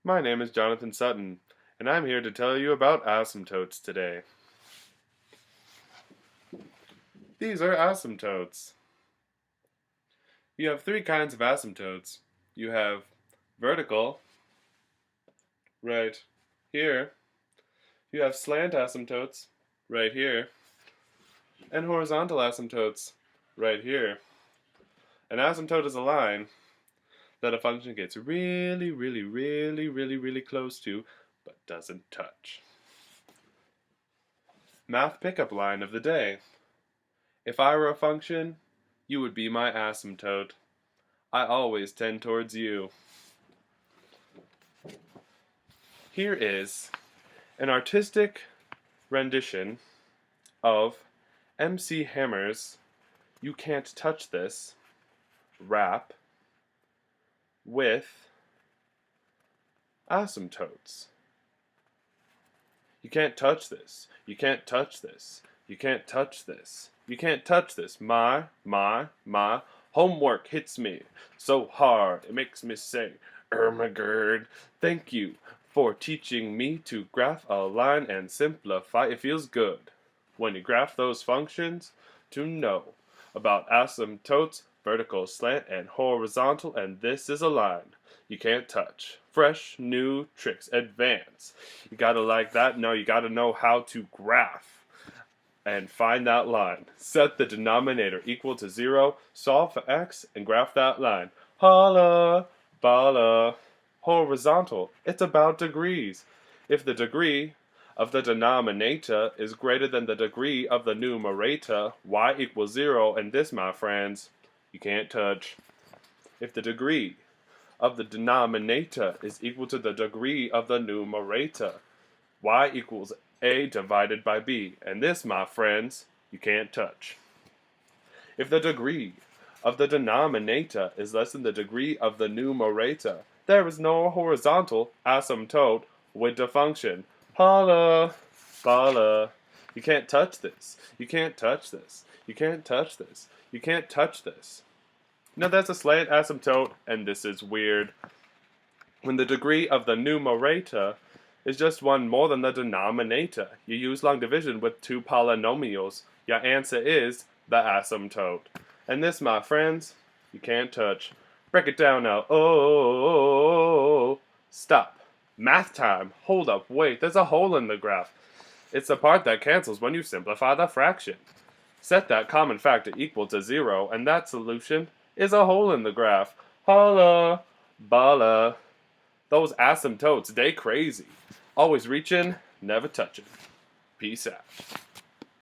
My name is Jonathan Sutton, and I'm here to tell you about asymptotes today. These are asymptotes. You have three kinds of asymptotes. You have vertical, right here. You have slant asymptotes, right here. And horizontal asymptotes, right here. An asymptote is a line that a function gets really close to, but doesn't touch. Math pickup line of the day. If I were a function, you would be my asymptote. I always tend towards you. Here is an artistic rendition of MC Hammer's "You Can't Touch This" rap with asymptotes. You can't touch this. You can't touch this. You can't touch this. You can't touch this. My homework hits me so hard. It makes me say, Ermagerd, thank you for teaching me to graph a line and simplify. It feels good when you graph those functions to know about asymptotes, vertical, slant, and horizontal, and this is a line you can't touch. Fresh, new tricks, advance. You gotta like that? No, you gotta know how to graph and find that line. Set the denominator equal to 0, solve for x, and graph that line. Holla, balla. Horizontal, it's about degrees. If the degree of the denominator is greater than the degree of the numerator, y equals 0, and this, my friends, you can't touch. If the degree of the denominator is equal to the degree of the numerator, y equals a divided by b, and this, my friends, you can't touch. If the degree of the denominator is less than the degree of the numerator, there is no horizontal asymptote with the function. Holla, balla. You can't touch this. You can't touch this. You can't touch this. You can't touch this. Now that's a slant asymptote, and this is weird. When the degree of the numerator is just one more than the denominator, you use long division with two polynomials. Your answer is the asymptote. And this, my friends, you can't touch. Break it down now. Oh, stop. Math time. Hold up, wait, there's a hole in the graph. It's the part that cancels when you simplify the fraction. Set that common factor equal to 0, and that solution is a hole in the graph. Holla, balla. Those asymptotes, they crazy. Always reaching, never touching. Peace out.